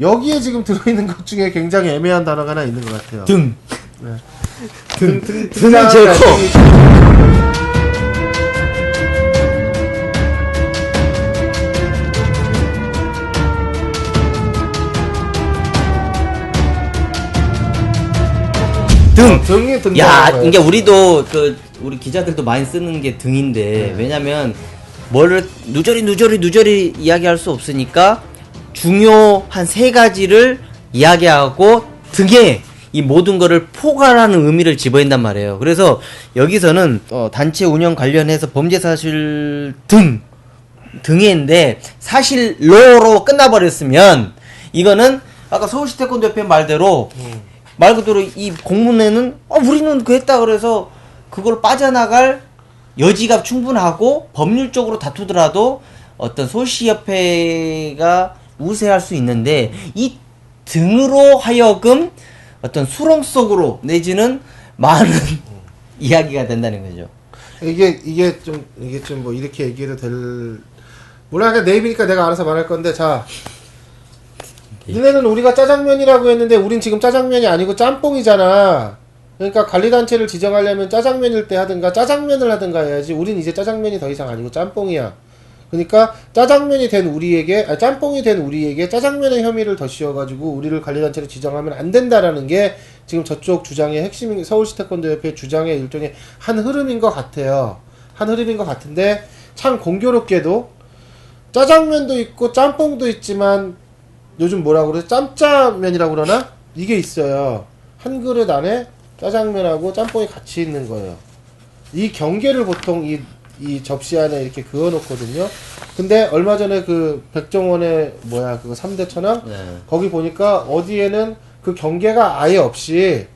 여기에 지금 들어있는 것 중에 굉장히 애매한 단어가 하나 있는 것 같아요. 등. 네. 등은 제일 커. 등. 등이 등. 야, 이게 우리도 우리 기자들도 많이 쓰는 게 등인데 왜냐면 뭐를 누저리 이야기할 수 없으니까 중요한 세 가지를 이야기하고 등에 이 모든 거를 포괄하는 의미를 집어넣는단 말이에요. 그래서 여기서는 단체 운영 관련해서 범죄 사실 등에인데 사실로로 끝나버렸으면 이거는 아까 서울시 태권도협회 말대로 말 그대로 이 공문에는 우리는 그랬다 그래서 그걸 빠져나갈 여지가 충분하고 법률적으로 다투더라도 어떤 서울시협회가 우세할 수 있는데 이 등으로 하여금 어떤 수렁 속으로 내지는 많은 이야기가 된다는 거죠. 이게 좀 뭐 이렇게 얘기해도 될 물론 그냥 내 입이니까 내가 알아서 말할 건데 자. 니네는 우리가 짜장면이라고 했는데 우린 지금 짜장면이 아니고 짬뽕이잖아. 그러니까 관리단체를 지정하려면 짜장면일 때 하든가 짜장면을 하든가 해야지. 우린 이제 짜장면이 더 이상 아니고 짬뽕이야. 그러니까 짜장면이 된 우리에게 짬뽕이 된 우리에게 짜장면의 혐의를 더 씌워가지고 우리를 관리단체로 지정하면 안 된다라는 게 지금 저쪽 주장의 핵심인 서울시 태권도협회 주장의 일종의 한 흐름인 것 같아요. 한 흐름인 것 같은데 참 공교롭게도 짜장면도 있고 짬뽕도 있지만 요즘 뭐라고 그래? 짬짜면이라고 그러나? 이게 있어요. 한 그릇 안에 짜장면하고 짬뽕이 같이 있는 거예요. 이 경계를 보통 이 접시 안에 이렇게 그어 놓거든요. 근데 얼마 전에 그 백종원의 그거 3대 천왕? 네. 거기 보니까 어디에는 그 경계가 아예 없이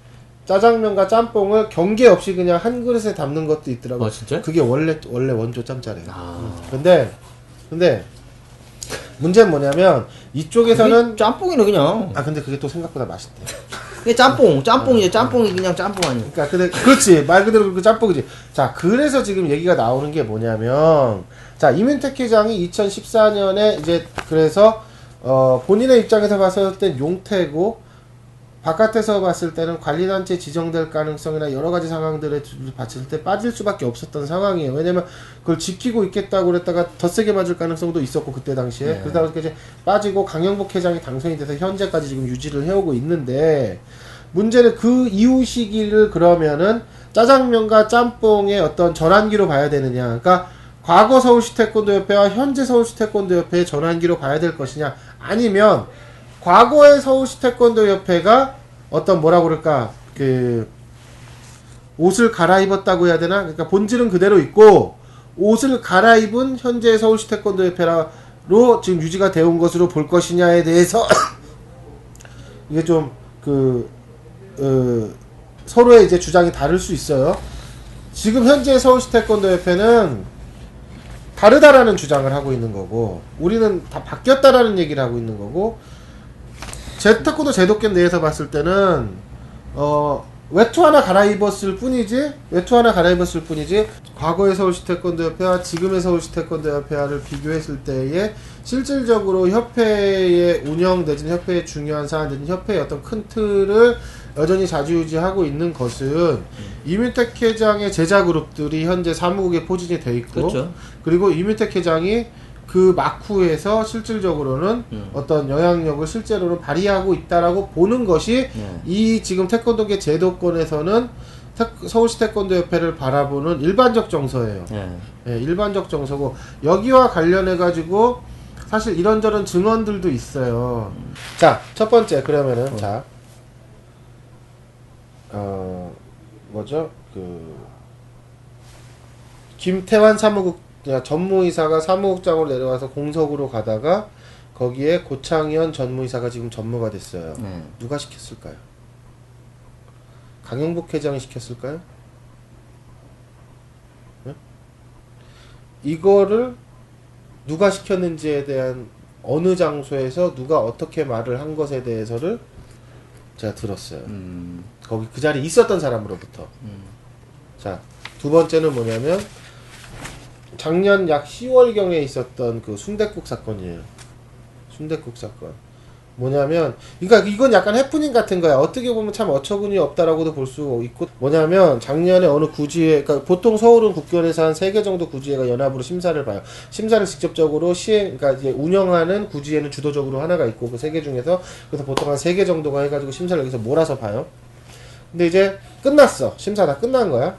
짜장면과 짬뽕을 경계 없이 그냥 한 그릇에 담는 것도 있더라고요. 진짜? 그게 원래 원조 짬짜래요. 근데 문제는 뭐냐면 이쪽에서는 짬뽕이네 그냥. 근데 그게 또 생각보다 맛있대. 그게 짬뽕이죠. 짬뽕이 그냥 짬뽕 아니야. 그러니까 근데 그렇지 말 그대로 그 짬뽕이지. 자 그래서 지금 얘기가 나오는 게 뭐냐면 자 이민택 회장이 2014년에 이제 그래서 본인의 입장에서 봤을 땐 용태고 바깥에서 봤을 때는 관리단체 지정될 가능성이나 여러 가지 상황들을 봤을 때 빠질 수밖에 없었던 상황이에요. 왜냐면 그걸 지키고 있겠다고 그랬다가 더 세게 맞을 가능성도 있었고 그때 당시에 네. 그러다 보니까 이제 빠지고 강영복 회장이 당선이 돼서 현재까지 지금 유지를 해오고 있는데 문제는 그 이후 시기를 그러면은 짜장면과 짬뽕의 어떤 전환기로 봐야 되느냐. 그러니까 과거 서울시 태권도협회와 현재 서울시 태권도협회의 전환기로 봐야 될 것이냐. 아니면 과거의 서울시 태권도협회가 어떤 뭐라고 그럴까 옷을 갈아입었다고 해야 되나? 그러니까 본질은 그대로 있고 옷을 갈아입은 현재 서울시 태권도협회로 지금 유지가 되온 것으로 볼 것이냐에 대해서 이게 좀 서로의 이제 주장이 다를 수 있어요. 지금 현재 서울시 태권도협회는 다르다라는 주장을 하고 있는 거고 우리는 다 바뀌었다라는 얘기를 하고 있는 거고 태권도 제도권 내에서 봤을 때는 외투 하나 갈아입었을 뿐이지 과거의 서울시 태권도협회와 지금의 서울시 태권도협회를 비교했을 때에 실질적으로 협회의 운영 내지는 협회의 중요한 사안 내지는 협회의 어떤 큰 틀을 여전히 좌지우지하고 있는 것은 이민택 회장의 제자 그룹들이 현재 사무국에 포진이 돼 있고 그렇죠. 그리고 이민택 회장이 그 막후에서 실질적으로는 어떤 영향력을 실제로는 발휘하고 있다라고 보는 것이 이 지금 태권도계 제도권에서는 서울시 태권도협회를 바라보는 일반적 정서예요. 일반적 정서고 여기와 관련해 가지고 사실 이런저런 증언들도 있어요. 자, 첫 번째 그러면은 김태환 사무국 전무이사가 사무국장으로 내려와서 공석으로 가다가 거기에 고창현 전무이사가 지금 전무가 됐어요. 누가 시켰을까요? 강영복 회장이 시켰을까요? 네? 이거를 누가 시켰는지에 대한 어느 장소에서 누가 어떻게 말을 한 것에 대해서를 제가 들었어요. 거기 그 자리에 있었던 사람으로부터. 자, 두 번째는 뭐냐면 작년 약 10월경에 있었던 그 순댓국 사건이에요. 순댓국 사건. 뭐냐면, 그러니까 이건 약간 해프닝 같은 거야. 어떻게 보면 참 어처구니 없다라고도 볼 수 있고, 뭐냐면 작년에 어느 구지회, 그러니까 보통 서울은 국견에서 한 3개 정도 구지회가 연합으로 심사를 봐요. 심사를 직접적으로 그러니까 이제 운영하는 구지회는 주도적으로 하나가 있고 그 3개 중에서 그래서 보통 한 3개 정도가 해가지고 심사를 여기서 몰아서 봐요. 근데 이제 끝났어. 심사 다 끝난 거야.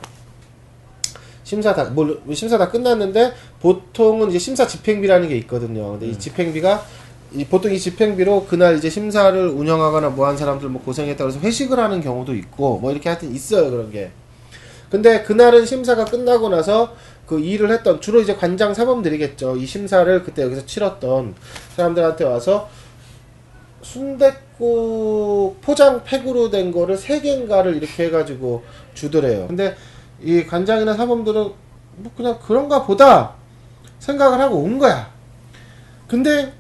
심사 다 끝났는데 보통은 이제 심사 집행비라는 게 있거든요. 근데 이 집행비가 보통 이 집행비로 그날 이제 심사를 운영하거나 뭐 한 사람들 뭐 고생했다고 해서 회식을 하는 경우도 있고 뭐 이렇게 하여튼 있어요, 그런 게. 근데 그날은 심사가 끝나고 나서 그 일을 했던 주로 이제 관장 사범들이겠죠. 이 심사를 그때 여기서 치렀던 사람들한테 와서 순댓국 포장 팩으로 된 거를 3개인가를 이렇게 해가지고 주더래요. 근데 이 관장이나 사범들은 뭐 그냥 그런가 보다 생각을 하고 온 거야. 근데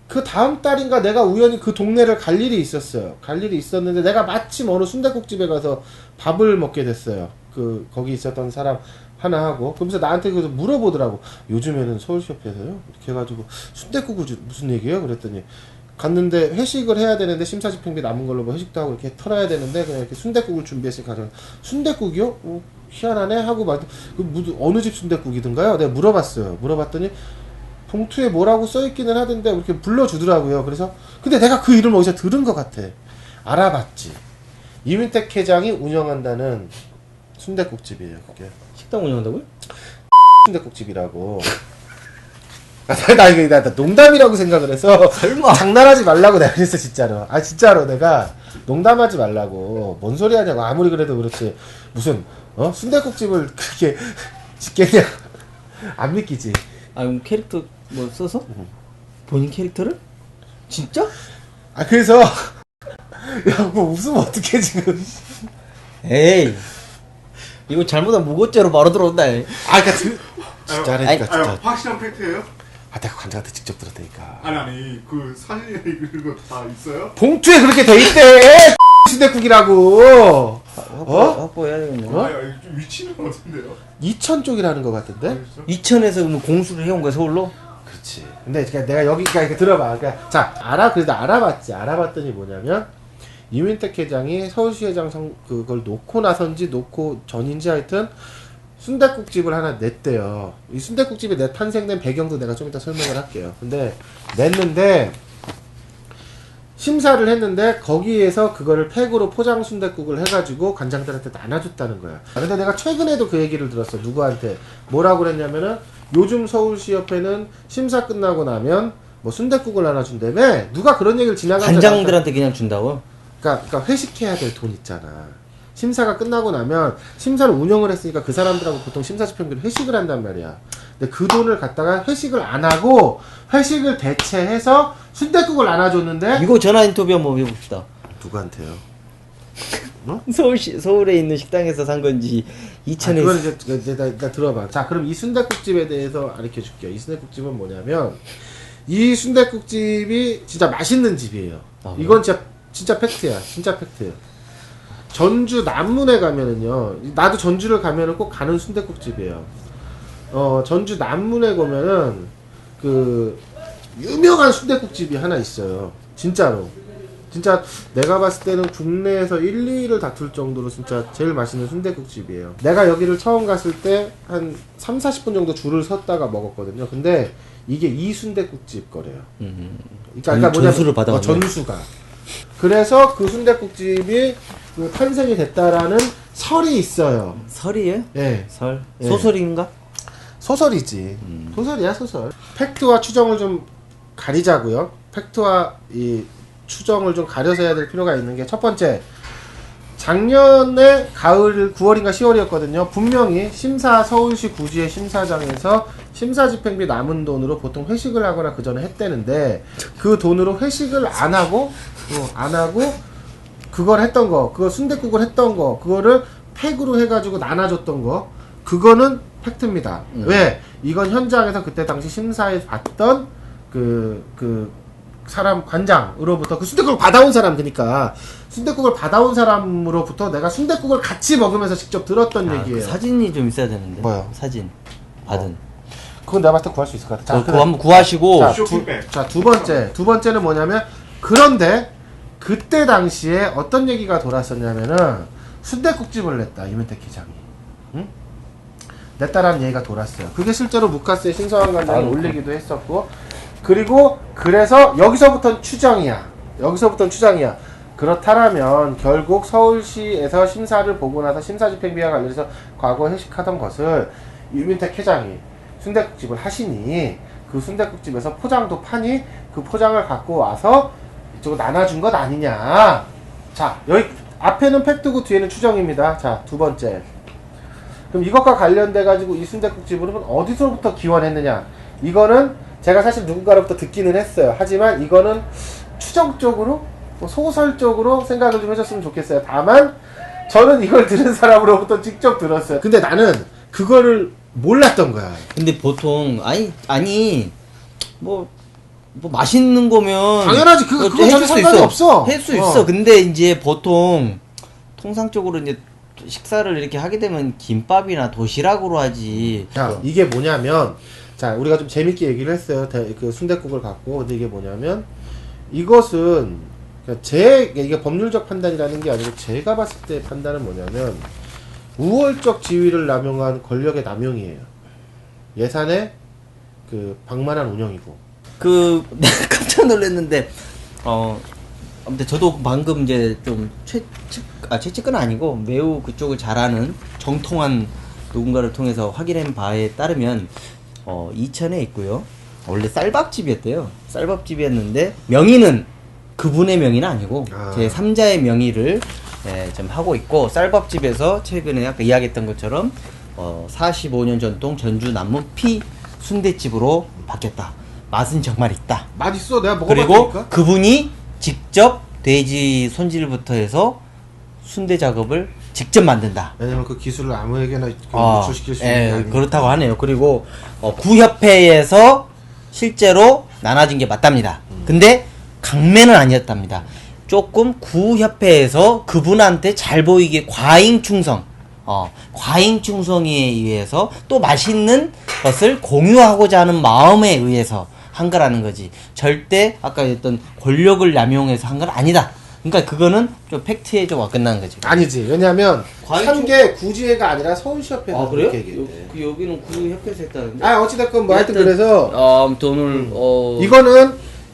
그 다음 달인가 내가 우연히 그 동네를 갈 일이 있었어요. 갈 일이 있었는데 내가 마침 어느 순댓국집에 가서 밥을 먹게 됐어요. 거기 있었던 사람 하나하고. 그러면서 나한테 그래서 물어보더라고. 요즘에는 서울시협회에서요? 이렇게 해가지고 순댓국을 무슨 얘기예요? 그랬더니 갔는데 회식을 해야 되는데 심사집행비 남은 걸로 뭐 회식도 하고 이렇게 털어야 되는데 그냥 이렇게 순댓국을 준비했으니까 가져. 순댓국이요? 희한하네 하고 어느 집 순댓국이든가요? 내가 물어봤어요. 물어봤더니 봉투에 뭐라고 써있기는 하던데 이렇게 불러주더라고요. 그래서 근데 내가 그 이름을 어디서 들은 것 같아. 알아봤지. 이민택 회장이 운영한다는 순댓국집이에요. 그게 식당 운영한다고요? 순댓국집이라고. 나 농담이라고 생각을 해서 설마 장난하지 말라고 내가 그랬어 진짜로. 진짜로 내가 농담하지 말라고. 뭔 소리 하냐고. 아무리 그래도 그렇지 무슨 순댓국집을 그렇게 짓겠냐. 안 믿기지. 그럼 캐릭터 뭐 써서? 본인 캐릭터를? 진짜? 그래서 야 뭐 웃으면 어떡해 지금. 에이 이거 잘못하면 무고죄로 바로 들어온다. 그러니까 진짜라니까 진짜. 확실한 팩트예요? 내가 관장한테 직접 들었다니까. 아니 그 사진이나 이런 거 다 있어요? 봉투에 그렇게 돼 있대. 순댓국이라고. 확보해야 되겠네. 좀 위치는 어딘데요? 이천 쪽이라는 것 같은데. 이천에서 뭐 공수를 해온 거야 서울로? 그렇지. 근데 내가 여기까지 이렇게 들어봐. 그러니까 그래도 알아봤지. 알아봤더니 뭐냐면 이민택 회장이 서울시회장 그걸 놓고 나선지 놓고 전인지 하여튼 순댓국집을 하나 냈대요. 이 순댓국집이 탄생된 배경도 내가 좀 이따 설명을 할게요. 근데 냈는데 심사를 했는데 거기에서 그거를 팩으로 포장 순댓국을 해가지고 관장들한테 나눠줬다는 거야. 근데 내가 최근에도 그 얘기를 들었어. 누구한테 뭐라고 그랬냐면은 요즘 서울시협회는 심사 끝나고 나면 뭐 순댓국을 나눠준다며. 누가 그런 얘기를 지나가면서 관장들한테 그냥 준다고? 그러니까 회식해야 될 돈 있잖아. 심사가 끝나고 나면 심사를 운영을 했으니까 그 사람들하고 보통 심사집행비로 회식을 한단 말이야. 근데 그 돈을 갖다가 회식을 안 하고 회식을 대체해서 순댓국을 나눠줬는데. 이거 전화 인터뷰 한번 해봅시다. 누구한테요? 서울에 있는 식당에서 산 건지 이천에서. 그건 이제 나 들어봐. 자, 그럼 이 순댓국집에 대해서 가르쳐 줄게요. 이 순댓국집은 뭐냐면 이 순댓국집이 진짜 맛있는 집이에요. 이건 진짜 팩트야. 진짜 팩트. 전주 남문에 가면은요. 나도 전주를 가면은 꼭 가는 순댓국집이에요. 전주 남문에 가면은 그 유명한 순댓국집이 하나 있어요. 진짜로. 진짜 내가 봤을 때는 국내에서 1, 2위를 다툴 정도로 진짜 제일 맛있는 순댓국집이에요. 내가 여기를 처음 갔을 때 한 3, 40분 정도 줄을 섰다가 먹었거든요. 근데 이게 이 순댓국집 거래요. 그러니까 전수를 받아가지고. 전수가. 그래서 그 순댓국집이 탄생이 됐다라는 설이 있어요. 설이에요? 예. 설? 예. 소설인가? 소설이지. 소설이야, 소설. 팩트와 추정을 좀 가리자고요. 팩트와 이 추정을 좀 가려서 해야 될 필요가 있는 게 첫 번째, 작년에 가을 9월인가 10월이었거든요. 분명히 서울시 구지회 심사장에서 심사집행비 남은 돈으로 보통 회식을 하거나 그 전에 했대는데 그 돈으로 회식을 안 하고 그걸 했던 거, 그거 순댓국을 했던 거, 그거를 팩으로 해가지고 나눠줬던 거, 그거는 팩트입니다. 왜? 이건 현장에서 그때 당시 심사에 봤던 사람 관장으로부터 그 순댓국을 받아온 사람, 그러니까 순댓국을 받아온 사람으로부터 내가 순댓국을 같이 먹으면서 직접 들었던 얘기예요. 그 사진이 좀 있어야 되는데. 뭐요? 사진 받은. 그건 내가 봤을 때 구할 수 있을 것 같아. 그거 한번 구하시고. 자, 쇼핑백. 두 번째는 뭐냐면, 그런데 그때 당시에 어떤 얘기가 돌았었냐면은 순댓국집을 냈다 이문택 기장이. 응? 냈다라는 얘기가 돌았어요. 그게 실제로 무카스의 신성한 관장이 올리기도 했었고, 그리고 그래서 여기서부터는 추정이야. 그렇다면 결국 서울시에서 심사를 보고 나서 심사집행비와 관련해서 과거 회식하던 것을 유민택 회장이 순댓국집을 하시니 그 순댓국집에서 포장도 파니 그 포장을 갖고 와서 이쪽으로 나눠준 것 아니냐. 자, 여기 앞에는 팩트고 뒤에는 추정입니다. 자, 두 번째. 그럼 이것과 관련돼 가지고 이 순댓국집은 어디서부터 기원했느냐? 이거는 제가 사실 누군가로부터 듣기는 했어요. 하지만 이거는 추정적으로 소설적으로 생각을 좀 해줬으면 좋겠어요. 다만 저는 이걸 들은 사람으로부터 직접 들었어요. 근데 나는 그거를 몰랐던 거야. 근데 보통 뭐 맛있는 거면 당연하지. 그거 전혀 상관이 없어. 할 수 있어. 근데 이제 보통 통상적으로 이제 식사를 이렇게 하게 되면 김밥이나 도시락으로 하지. 자, 이게 뭐냐면, 자, 우리가 좀 재밌게 얘기를 했어요. 그 순댓국을 갖고. 근데 이게 뭐냐면, 이것은 그러니까 이게 법률적 판단이라는 게 아니고 제가 봤을 때 판단은 뭐냐면 우월적 지위를 남용한 권력의 남용이에요. 예산의 그 방만한 운영이고. 내가 깜짝 놀랐는데 아무튼 저도 방금 이제 좀 최측근 아니고 매우 그쪽을 잘 아는 정통한 누군가를 통해서 확인한 바에 따르면 이천에 있고요. 원래 쌀밥집이었대요. 쌀밥집이었는데 명의는 그분의 명의는 아니고 제 3자의 명의를 좀 하고 있고, 쌀밥집에서 최근에 아까 이야기했던 것처럼 45년 전통 전주 남문 피 순대집으로 바뀌었다. 맛은 정말 있다. 맛있어. 내가 그리고 먹어봤으니까. 그분이 직접 돼지 손질부터 해서 순대 작업을 직접 만든다. 왜냐면 그 기술을 아무에게나 유출시킬 수 있는 게 아니니까. 그렇다고 하네요. 그리고 구협회에서 실제로 나눠진 게 맞답니다. 근데 강매는 아니었답니다. 조금 구협회에서 그분한테 잘 보이게 과잉 충성에 의해서 또 맛있는 것을 공유하고자 하는 마음에 의해서 한 거라는 거지. 절대 아까 했던 권력을 남용해서 한 건 아니다. 그러니까 그거는 좀 팩트에 좀 어긋난 거지. 아니지. 왜냐면 과잉 한 게 구지회가 아니라 서울시협회에서 그래요? 그렇게 얘기했대. 여기는 구협회에서 했다는데. 어찌됐건 뭐 하여튼 그래서 돈을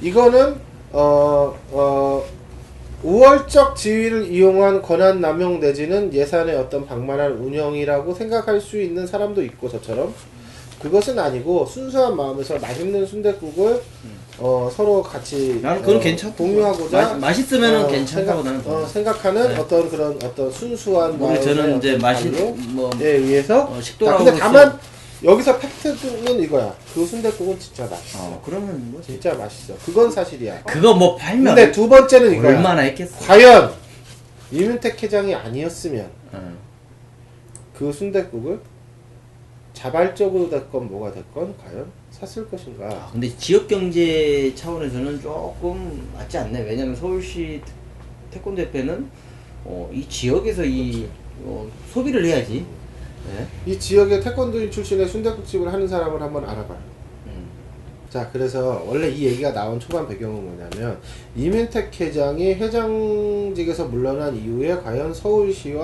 이거는 우월적 지위를 이용한 권한 남용 내지는 예산의 어떤 방만한 운영이라고 생각할 수 있는 사람도 있고, 저처럼 그것은 아니고 순수한 마음에서 맛있는 순댓국을 서로 같이 나는 그건 괜찮고 공유하고자 맛있으면은 괜찮다고 나는 생각하는 네. 어떤 그런 어떤 순수한 마음의 저는 이제 어떤 에 의해서 식도락으로서 근데 다만 여기서 팩트는 이거야. 그 순댓국은 진짜 맛있어. 그러면 뭐 진짜 맛있어. 그건 사실이야. 그거 뭐 팔면 근데 두 번째는 이거야. 얼마나 했겠어. 과연 이문택 회장이 아니었으면 그 순댓국을 자발적으로 됐건 뭐가 됐건 과연 샀을 것인가. 근데 지역 경제 차원에서는 조금 맞지 않네. 왜냐면 서울시 태권도 협회는 이 지역에서 소비를 해야지. 네? 이 지역의 태권도인 출신의 순댓국집을 하는 사람을 한번 알아봐요. 자, 그래서 원래 이 얘기가 나온 초반 배경은 뭐냐면 이민택 회장이 회장직에서 물러난 이후에 과연 서울시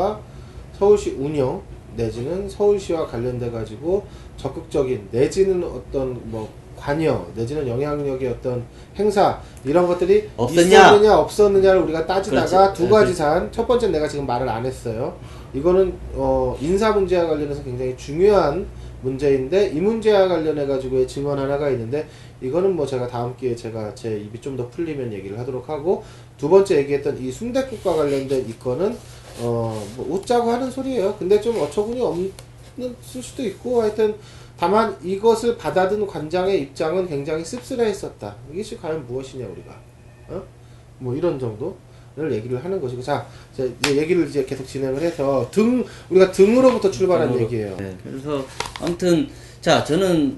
운영 내지는 서울시와 관련돼 가지고 적극적인 내지는 어떤 뭐 관여 내지는 영향력의 어떤 행사 이런 것들이 있었느냐 없었느냐를 우리가 따지다가 두 가지 사안. 첫 번째는 내가 지금 말을 안 했어요. 이거는 인사 문제와 관련해서 굉장히 중요한 문제인데 이 문제와 관련해 가지고의 증언 하나가 있는데 이거는 뭐 제가 다음 기회에 제가 제 입이 좀 더 풀리면 얘기를 하도록 하고, 두 번째 얘기했던 이 순댓국과 관련된 이 건은 뭐 웃자고 하는 소리예요. 근데 좀 어처구니 없는 수도 있고 하여튼 다만 이것을 받아든 관장의 입장은 굉장히 씁쓸해했었다. 이것이 과연 무엇이냐 우리가 뭐 이런 정도를 얘기를 하는 것이고, 자 이제 얘기를 이제 계속 진행을 해서 우리가 등으로부터 출발한 얘기예요. 네, 그래서 아무튼 자 저는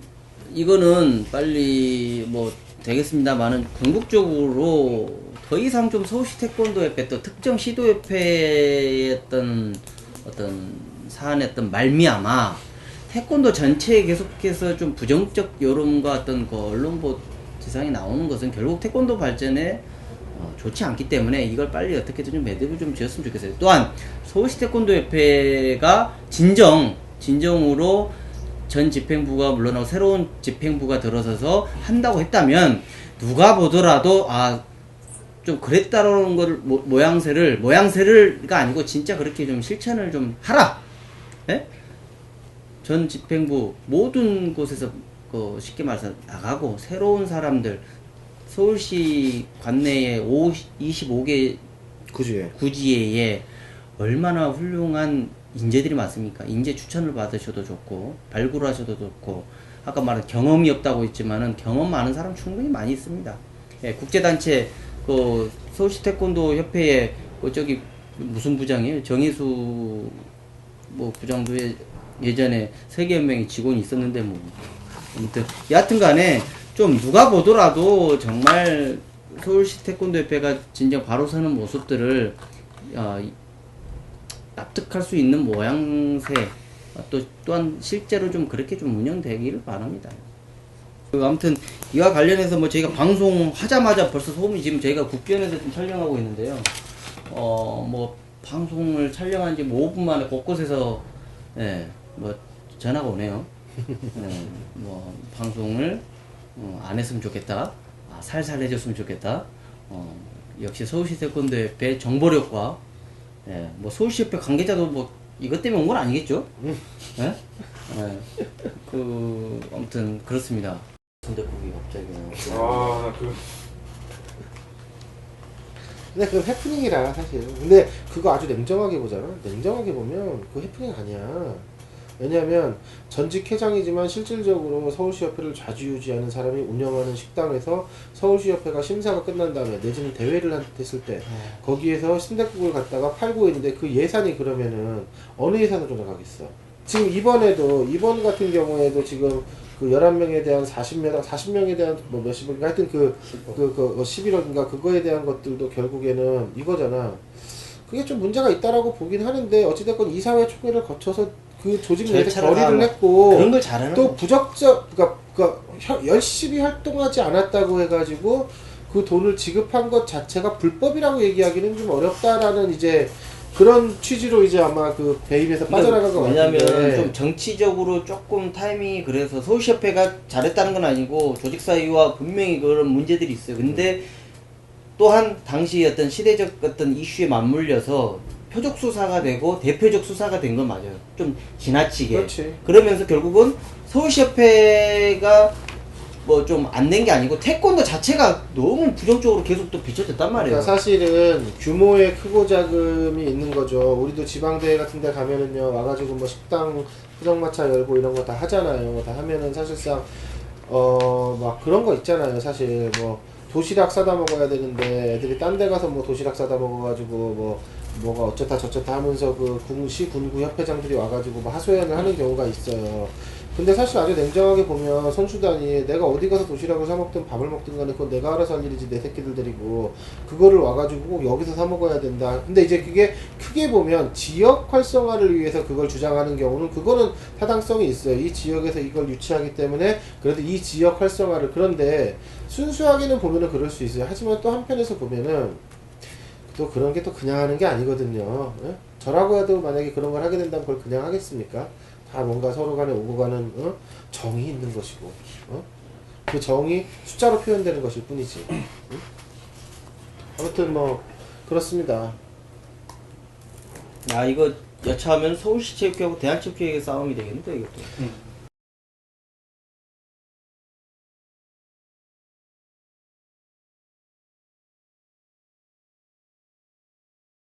이거는 빨리 뭐 되겠습니다만은 궁극적으로 더 이상 좀 서울시 태권도협회 또 특정 시도협회의 어떤 사안의 어떤 말미암아 태권도 전체에 계속해서 좀 부정적 여론과 어떤 그 언론 세상에 나오는 것은 결국 태권도 발전에 좋지 않기 때문에 이걸 빨리 어떻게든 좀 매듭을 좀 지었으면 좋겠어요. 또한 서울시 태권도협회가 진정으로 전 집행부가 물러나고 새로운 집행부가 들어서서 한다고 했다면 누가 보더라도 좀 그랬다라는 걸 모양새를가 아니고 진짜 그렇게 좀 실천을 좀 하라. 예? 전 집행부 모든 곳에서 쉽게 말해서 나가고 새로운 사람들 서울시 관내에 25개 구지에 얼마나 훌륭한 인재들이 많습니까? 인재 추천을 받으셔도 좋고 발굴하셔도 좋고 아까 말한 경험이 없다고 했지만은 경험 많은 사람 충분히 많이 있습니다. 예, 국제단체 서울시 태권도 협회에 저기 무슨 부장이에요? 정희수 부장도 예전에 세계연맹의 직원이 있었는데 아무튼 여하튼간에 좀 누가 보더라도 정말 서울시 태권도협회가 진정 바로 서는 모습들을 납득할 수 있는 모양새 또한 실제로 좀 그렇게 좀 운영되기를 바랍니다. 아무튼 이와 관련해서 저희가 방송하자마자 벌써 소문이 지금 저희가 국변에서 좀 촬영하고 있는데요. 방송을 촬영한 지 5분 만에 곳곳에서 전화가 오네요. 방송을 안 했으면 좋겠다. 살살 해줬으면 좋겠다. 역시 서울시 태권도협회 정보력과 서울시협회 관계자도 이것 때문에 온 건 아니겠죠? 예? 아무튼 그렇습니다. 선대국이 갑자기 근데 그건 해프닝이라 사실. 근데 그거 아주 냉정하게 보잖아. 냉정하게 보면 그거 해프닝 아니야. 왜냐면 전직 회장이지만 실질적으로 서울시협회를 좌지우지하는 사람이 운영하는 식당에서 서울시협회가 심사가 끝난 다음에 내지는 대회를 했을 때 거기에서 순댓국을 갖다가 팔고 있는데 그 예산이 그러면은 어느 예산으로 나가겠어. 지금 이번 같은 경우에도 지금 그 11명에 대한 40명에 대한 몇십억인가 하여튼 11억인가 그거에 대한 것들도 결국에는 이거잖아. 그게 좀 문제가 있다라고 보긴 하는데 어찌됐건 이사회 총회를 거쳐서 그 조직 내에서 결의를 했고 그런 걸 잘하는 또 그러니까 열심히 활동하지 않았다고 해가지고 그 돈을 지급한 것 자체가 불법이라고 얘기하기는 좀 어렵다라는 이제 그런 취지로 이제 아마 그 배임에서 빠져나간 것 같은데. 왜냐면 좀 정치적으로 조금 타이밍이 그래서 서울시협회가 잘했다는 건 아니고 조직사위와 분명히 그런 문제들이 있어요. 근데 또한 당시 어떤 시대적 어떤 이슈에 맞물려서 표적 수사가 되고 대표적 수사가 된 건 맞아요. 좀 지나치게. 그렇지. 그러면서 결국은 서울시협회가 좀 안 된 게 아니고 태권도 자체가 너무 부정적으로 계속 또 비춰졌단 말이에요. 그러니까 사실은 규모의 크고 작음이 있는 거죠. 우리도 지방대회 같은 데 가면은요, 와가지고 식당 포장마차 열고 이런 거 다 하잖아요. 다 하면은 사실상, 막 그런 거 있잖아요. 사실 도시락 싸다 먹어야 되는데 애들이 딴 데 가서 도시락 싸다 먹어가지고 뭐가 어쩌다 저쩌다 하면서 그 시 군구 협회장들이 와가지고 하소연을 하는 경우가 있어요. 근데 사실 아주 냉정하게 보면 선수단이 내가 어디 가서 도시락을 사 먹든 밥을 먹든 간에 그건 내가 알아서 할 일이지 내 새끼들 데리고 그거를 와가지고 꼭 여기서 사 먹어야 된다. 근데 이제 그게 크게 보면 지역 활성화를 위해서 그걸 주장하는 경우는 그거는 타당성이 있어요. 이 지역에서 이걸 유치하기 때문에 그래도 이 지역 활성화를 그런데 순수하게는 보면은 그럴 수 있어요. 하지만 또 한편에서 보면은 또 그런 게 또 그냥 하는 게 아니거든요. 예? 저라고 해도 만약에 그런 걸 하게 된다면 그걸 그냥 하겠습니까? 다 뭔가 서로 간에 오고 가는 정이 있는 것이고 그 정이 숫자로 표현되는 것일 뿐이지. 아무튼 그렇습니다. 이거 여차하면 서울시 체육회하고 대한체육회의 싸움이 되겠는데 이것도.